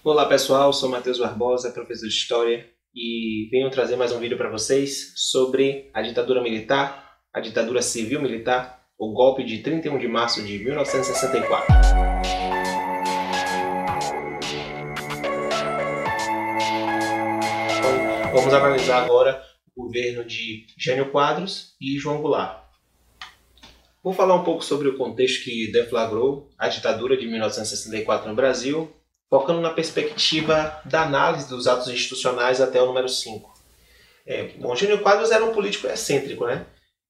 Olá pessoal, sou Matheus Barbosa, professor de História e venho trazer mais um vídeo para vocês sobre a ditadura militar, a ditadura civil-militar, o golpe de 31 de março de 1964. Então, vamos analisar agora o governo de Jânio Quadros e João Goulart. Vou falar um pouco sobre o contexto que deflagrou a ditadura de 1964 no Brasil, focando na perspectiva da análise dos atos institucionais até o número 5. Jânio Quadros era um político excêntrico, né?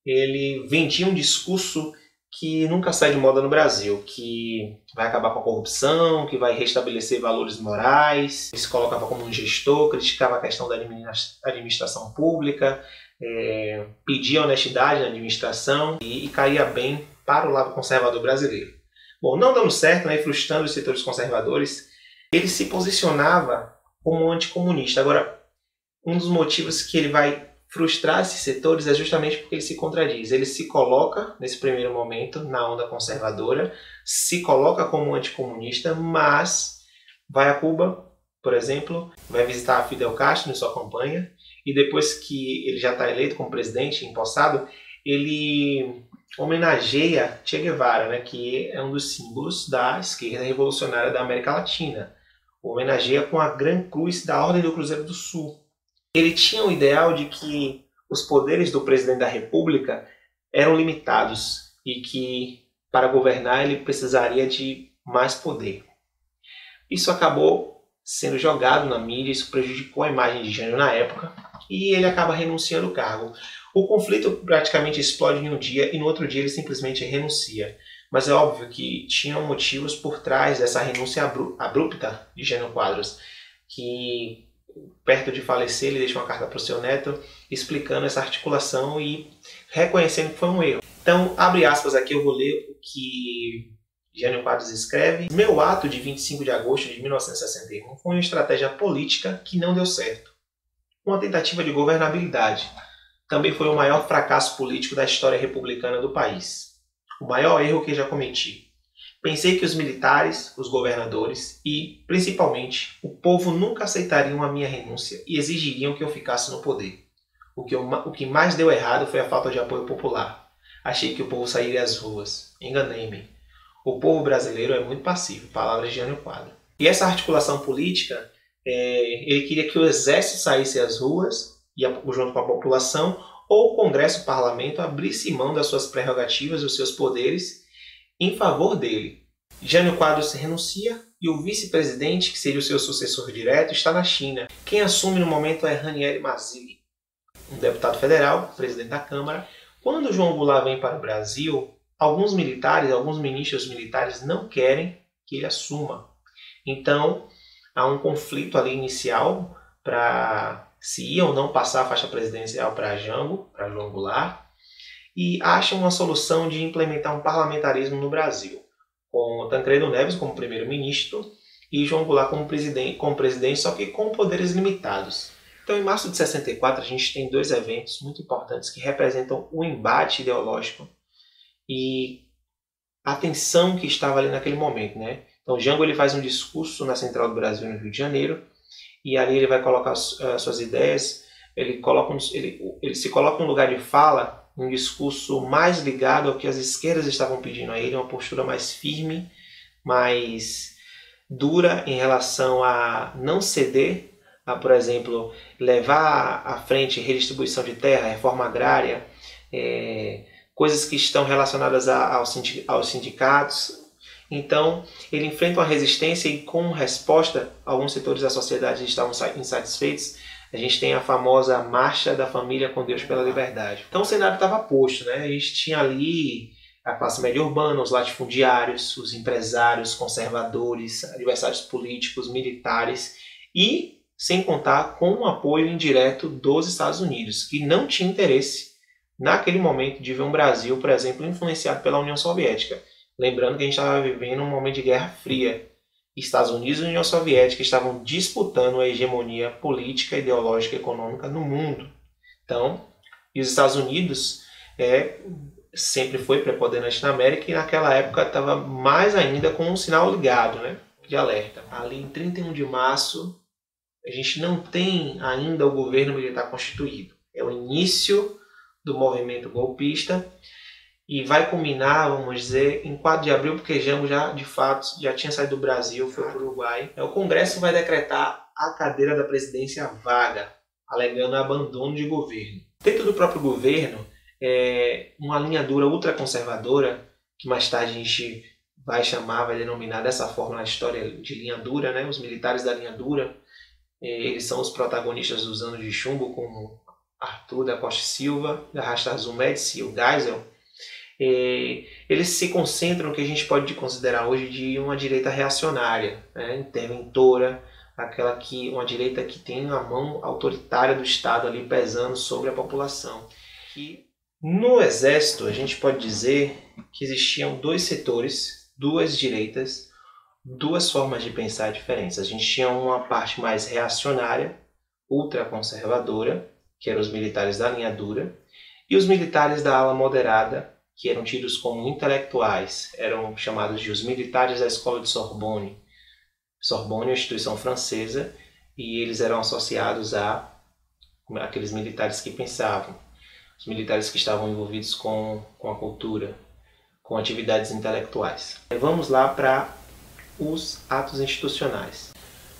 Ele vendia um discurso que nunca sai de moda no Brasil, que vai acabar com a corrupção, que vai restabelecer valores morais. Ele se colocava como um gestor, criticava a questão da administração pública, pedia honestidade na administração e caía bem para o lado conservador brasileiro. Bom, não dando certo, né, frustrando os setores conservadores, ele se posicionava como anticomunista. Agora, um dos motivos que ele vai frustrar esses setores é justamente porque ele se contradiz. Ele se coloca, nesse primeiro momento, na onda conservadora, se coloca como anticomunista, mas vai a Cuba, por exemplo, vai visitar Fidel Castro em sua campanha, e depois que ele já está eleito como presidente, empossado, ele homenageia Che Guevara, né, que é um dos símbolos da esquerda revolucionária da América Latina. Homenageia com a Gran Cruz da Ordem do Cruzeiro do Sul. Ele tinha o ideal de que os poderes do presidente da República eram limitados e que, para governar, ele precisaria de mais poder. Isso acabou sendo jogado na mídia, isso prejudicou a imagem de Jânio na época, e ele acaba renunciando ao cargo. O conflito praticamente explode em um dia e no outro dia ele simplesmente renuncia. Mas é óbvio que tinham motivos por trás dessa renúncia abrupta de Jânio Quadros, que perto de falecer ele deixa uma carta para o seu neto explicando essa articulação e reconhecendo que foi um erro. Então, abre aspas aqui, eu vou ler o que Jânio Quadros escreve. Meu ato de 25 de agosto de 1961 foi uma estratégia política que não deu certo. Uma tentativa de governabilidade. Também foi o maior fracasso político da história republicana do país. O maior erro que já cometi. Pensei que os militares, os governadores e, principalmente, o povo nunca aceitariam a minha renúncia e exigiriam que eu ficasse no poder. O que mais deu errado foi a falta de apoio popular. Achei que o povo sairia às ruas. Enganei-me. O povo brasileiro é muito passivo. Palavras de Jânio Quadros. E essa articulação política, ele queria que o exército saísse às ruas, junto com a população, ou o Congresso, o Parlamento, abrisse mão das suas prerrogativas e dos seus poderes em favor dele. Jânio Quadros renuncia e o vice-presidente, que seria o seu sucessor direto, está na China. Quem assume no momento é Ranieri Mazzilli, um deputado federal, presidente da Câmara. Quando João Goulart vem para o Brasil, alguns ministros militares não querem que ele assuma. Então, há um conflito ali inicial para se ia ou não passar a faixa presidencial para João Goulart, e acham uma solução de implementar um parlamentarismo no Brasil, com Tancredo Neves como primeiro-ministro e João Goulart como presidente, só que com poderes limitados. Então, em março de 64, a gente tem dois eventos muito importantes que representam o embate ideológico e a tensão que estava ali naquele momento, né? Então, Jango ele faz um discurso na Central do Brasil, no Rio de Janeiro, e ali ele vai colocar suas ideias, ele se coloca em um lugar de fala, um discurso mais ligado ao que as esquerdas estavam pedindo a ele, uma postura mais firme, mais dura em relação a não ceder, a, por exemplo, levar à frente redistribuição de terra, reforma agrária, coisas que estão relacionadas aos sindicatos. Então, ele enfrenta uma resistência e, com resposta, alguns setores da sociedade estavam insatisfeitos. A gente tem a famosa Marcha da Família com Deus pela Liberdade. Então, o cenário estava posto, né? A gente tinha ali a classe média urbana, os latifundiários, os empresários, conservadores, adversários políticos, militares e, sem contar, com o apoio indireto dos Estados Unidos, que não tinha interesse, naquele momento, de ver um Brasil, por exemplo, influenciado pela União Soviética. Lembrando que a gente estava vivendo um momento de Guerra Fria. Estados Unidos e União Soviética estavam disputando a hegemonia política, ideológica e econômica no mundo. Então, e os Estados Unidos sempre foi preponderante na América e naquela época estava mais ainda com um sinal ligado, né? de alerta. Ali em 31 de março, a gente não tem ainda o governo militar constituído. É o início do movimento golpista e vai culminar, vamos dizer, em 4 de abril, porque Jango já, de fato, já tinha saído do Brasil, foi para o Uruguai. O Congresso vai decretar a cadeira da presidência vaga, alegando abandono de governo. Dentro do próprio governo, uma linha dura ultraconservadora, que mais tarde a gente vai denominar dessa forma na história de linha dura, né? Os militares da linha dura, eles são os protagonistas dos anos de chumbo, como Arthur da Costa e Silva, da Rasta Azul Médici e o Geisel. Eles se concentram no que a gente pode considerar hoje de uma direita reacionária, né? Interventora, uma direita que tem a mão autoritária do Estado ali pesando sobre a população. No Exército, a gente pode dizer que existiam 2 setores, 2 direitas, 2 formas de pensar diferentes. A gente tinha uma parte mais reacionária, ultraconservadora, que eram os militares da linha dura, e os militares da ala moderada, que eram tidos como intelectuais, eram chamados de os militares da escola de Sorbonne. Sorbonne é uma instituição francesa, e eles eram associados a aqueles militares que pensavam, os militares que estavam envolvidos com a cultura, com atividades intelectuais. Vamos lá para os atos institucionais.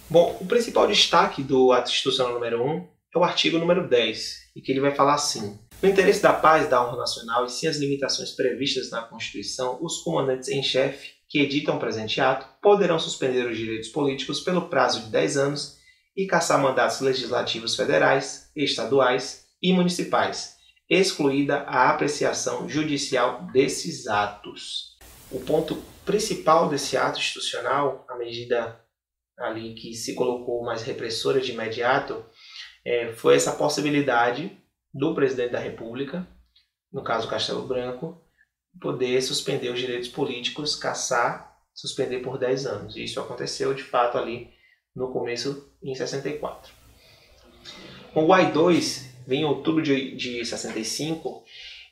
Bom, o principal destaque do ato institucional número 1 é o artigo número 10, e que ele vai falar assim: no interesse da paz e da honra nacional e sem as limitações previstas na Constituição, os comandantes em chefe que editam o presente ato poderão suspender os direitos políticos pelo prazo de 10 anos e cassar mandatos legislativos federais, estaduais e municipais, excluída a apreciação judicial desses atos. O ponto principal desse ato institucional, a medida ali que se colocou mais repressora de imediato, foi essa possibilidade do presidente da República, no caso Castelo Branco, poder suspender os direitos políticos, cassar, suspender por 10 anos. E isso aconteceu de fato ali no começo, em 64. O AI-2 vem em outubro de 65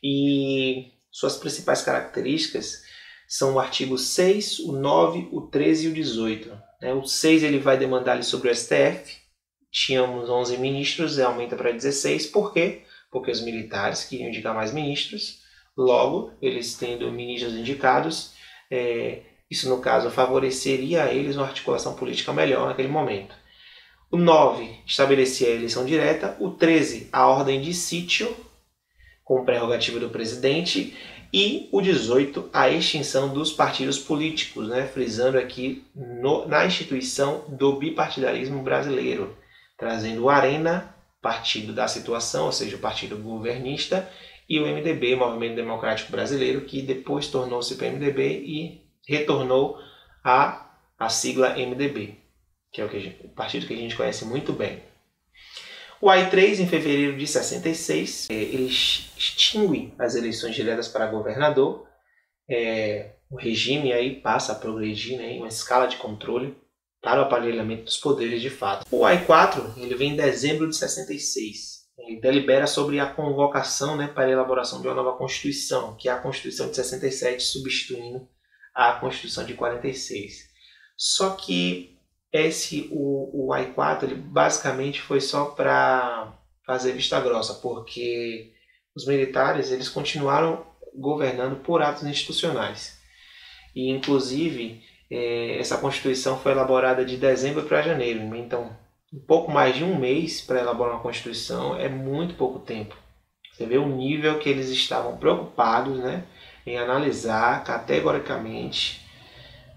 e suas principais características são o artigo 6, o 9, o 13 e o 18. O 6 ele vai demandar ali sobre o STF. Tínhamos 11 ministros, aumenta para 16. Por quê? Porque os militares queriam indicar mais ministros. Logo, eles tendo ministros indicados, isso no caso favoreceria a eles uma articulação política melhor naquele momento. O 9 estabelecia a eleição direta, o 13 a ordem de sítio, com prerrogativa do presidente, e o 18 a extinção dos partidos políticos, frisando aqui na instituição do bipartidarismo brasileiro, trazendo o Arena, partido da situação, ou seja, o partido governista, e o MDB, Movimento Democrático Brasileiro, que depois tornou-se PMDB e retornou a sigla MDB, que é o partido que a gente conhece muito bem. O AI-3, em fevereiro de 66, ele extingue as eleições diretas para governador. O regime aí passa a progredir em uma escala de controle para o aparelhamento dos poderes de fato. O AI-4 ele vem em dezembro de 66. Ele delibera sobre a convocação para a elaboração de uma nova Constituição, que é a Constituição de 67, substituindo a Constituição de 46. Só que o AI-4 ele basicamente foi só para fazer vista grossa, porque os militares eles continuaram governando por atos institucionais. E, inclusive, essa Constituição foi elaborada de dezembro para janeiro. Então, um pouco mais de um mês para elaborar uma Constituição é muito pouco tempo. Você vê o nível que eles estavam preocupados em analisar categoricamente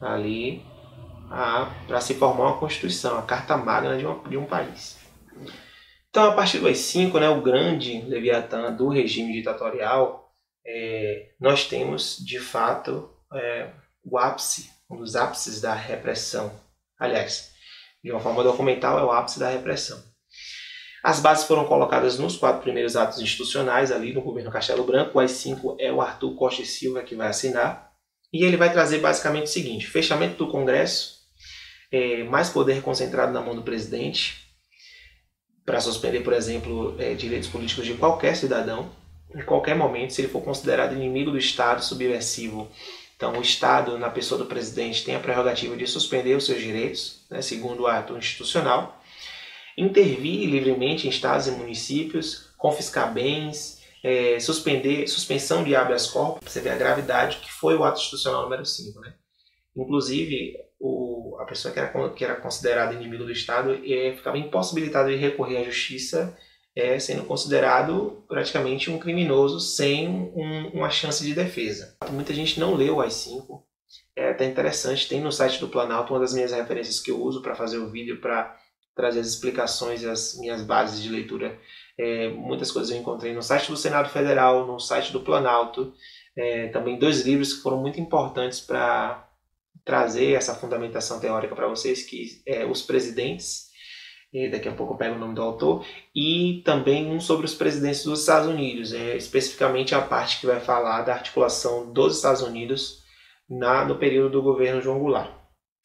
ali para se formar uma Constituição, a Carta Magna de um país. Então, a partir do AI-5, o grande Leviatã do regime ditatorial, nós temos, de fato, o ápice, um dos ápices da repressão. Aliás, de uma forma documental, é o ápice da repressão. As bases foram colocadas nos 4 primeiros atos institucionais, ali no governo Castelo Branco. O AI-5 é o Arthur Costa e Silva que vai assinar. E ele vai trazer basicamente o seguinte: fechamento do Congresso, mais poder concentrado na mão do presidente, para suspender, por exemplo, direitos políticos de qualquer cidadão, em qualquer momento, se ele for considerado inimigo do Estado, subversivo Então, o Estado, na pessoa do presidente, tem a prerrogativa de suspender os seus direitos, né, segundo o ato institucional, intervir livremente em estados e municípios, confiscar bens, suspensão de habeas corpus, para você ver a gravidade que foi o ato institucional número 5. Né? Inclusive, a pessoa que era considerada inimigo do Estado ficava impossibilitada de recorrer à justiça, sendo considerado praticamente um criminoso sem uma chance de defesa. Muita gente não leu o AI-5, é até interessante, tem no site do Planalto, uma das minhas referências que eu uso para fazer o vídeo, para trazer as explicações e as minhas bases de leitura. Muitas coisas eu encontrei no site do Senado Federal, no site do Planalto, também 2 livros que foram muito importantes para trazer essa fundamentação teórica para vocês, que é Os Presidentes, e daqui a pouco eu pego o nome do autor, e também um sobre os presidentes dos Estados Unidos, especificamente a parte que vai falar da articulação dos Estados Unidos no período do governo João Goulart.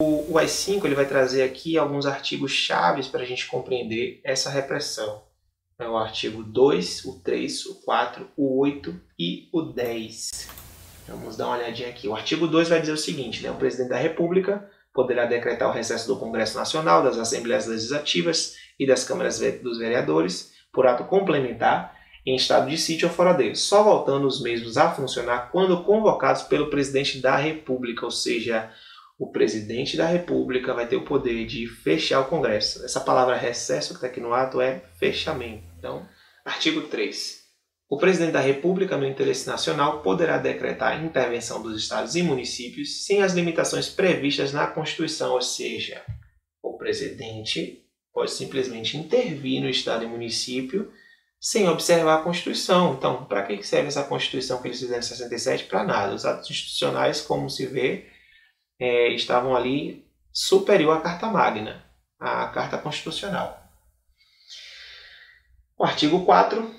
O AI-5 ele vai trazer aqui alguns artigos chaves para a gente compreender essa repressão. É o artigo 2, o 3, o 4, o 8 e o 10. Vamos dar uma olhadinha aqui. O artigo 2 vai dizer o seguinte, né? O presidente da República poderá decretar o recesso do Congresso Nacional, das Assembleias Legislativas e das Câmaras dos Vereadores, por ato complementar, em estado de sítio ou fora dele, só voltando os mesmos a funcionar quando convocados pelo presidente da República, ou seja, o presidente da República vai ter o poder de fechar o Congresso. Essa palavra recesso que está aqui no ato é fechamento. Então, artigo 3. O presidente da República, no interesse nacional, poderá decretar a intervenção dos estados e municípios sem as limitações previstas na Constituição, ou seja, o presidente pode simplesmente intervir no estado e município sem observar a Constituição. Então, para que serve essa Constituição que eles fizeram em 67? Para nada. Os atos institucionais, como se vê, estavam ali superior à Carta Magna, à Carta Constitucional. O artigo 4.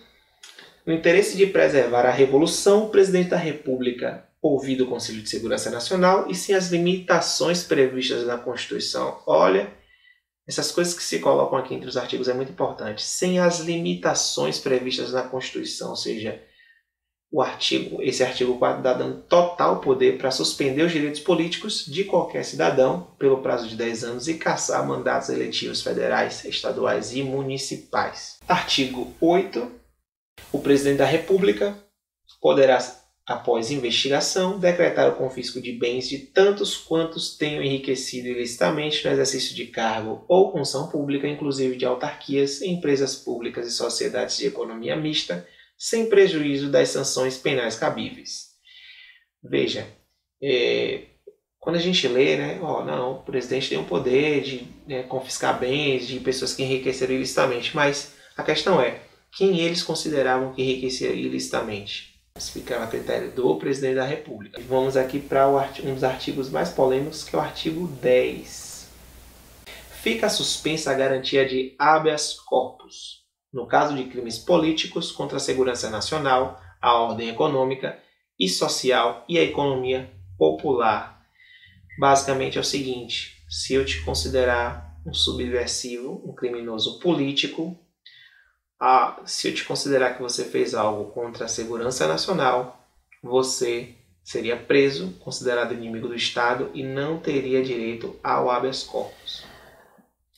No interesse de preservar a Revolução, o presidente da República, ouvido o Conselho de Segurança Nacional e sem as limitações previstas na Constituição. Olha, essas coisas que se colocam aqui entre os artigos é muito importante. Sem as limitações previstas na Constituição, ou seja, esse artigo 4 dá dando total poder para suspender os direitos políticos de qualquer cidadão pelo prazo de 10 anos e cassar mandatos eletivos federais, estaduais e municipais. Artigo 8. O presidente da República poderá, após investigação, decretar o confisco de bens de tantos quantos tenham enriquecido ilicitamente no exercício de cargo ou função pública, inclusive de autarquias, empresas públicas e sociedades de economia mista, sem prejuízo das sanções penais cabíveis. Veja, quando a gente lê, né, não, o presidente tem o poder de confiscar bens de pessoas que enriqueceram ilicitamente, mas a questão é, quem eles consideravam que enriquecia ilicitamente? Isso fica a critério do presidente da República. Vamos aqui para um dos artigos mais polêmicos, que é o artigo 10. Fica suspensa a garantia de habeas corpus, no caso de crimes políticos contra a segurança nacional, a ordem econômica e social e a economia popular. Basicamente é o seguinte, se eu te considerar um subversivo, um criminoso político, se eu te considerar que você fez algo contra a segurança nacional, você seria preso, considerado inimigo do Estado e não teria direito ao habeas corpus.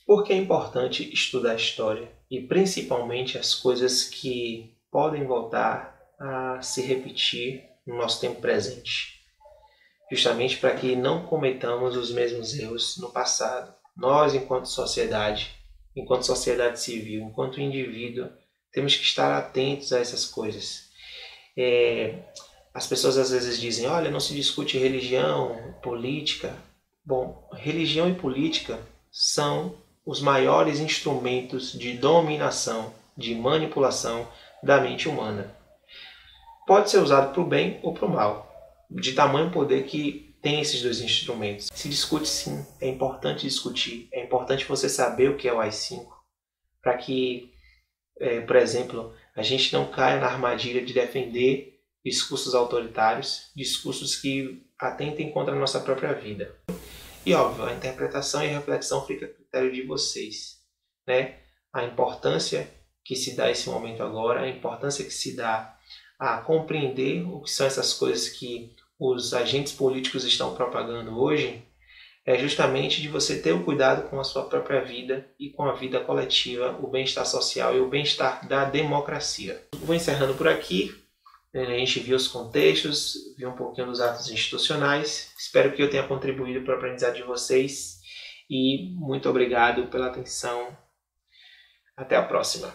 Por que é importante estudar a história e principalmente as coisas que podem voltar a se repetir no nosso tempo presente? Justamente para que não cometamos os mesmos erros no passado. Nós, enquanto sociedade civil, enquanto indivíduo, temos que estar atentos a essas coisas. As pessoas às vezes dizem, olha, não se discute religião, política. Bom, religião e política são os maiores instrumentos de dominação, de manipulação da mente humana. Pode ser usado para o bem ou para o mal, de tamanho poder que tem esses dois instrumentos. Se discute sim, é importante discutir, é importante você saber o que é o AI-5, para que, por exemplo, a gente não caia na armadilha de defender discursos autoritários, discursos que atentem contra a nossa própria vida. E óbvio, a interpretação e a reflexão fica a critério de vocês, né? A importância que se dá a esse momento agora, a importância que se dá a compreender o que são essas coisas que os agentes políticos estão propagando hoje é justamente de você ter o cuidado com a sua própria vida e com a vida coletiva, o bem-estar social e o bem-estar da democracia. Vou encerrando por aqui. A gente viu os contextos, viu um pouquinho dos atos institucionais. Espero que eu tenha contribuído para o aprendizado de vocês e muito obrigado pela atenção. Até a próxima.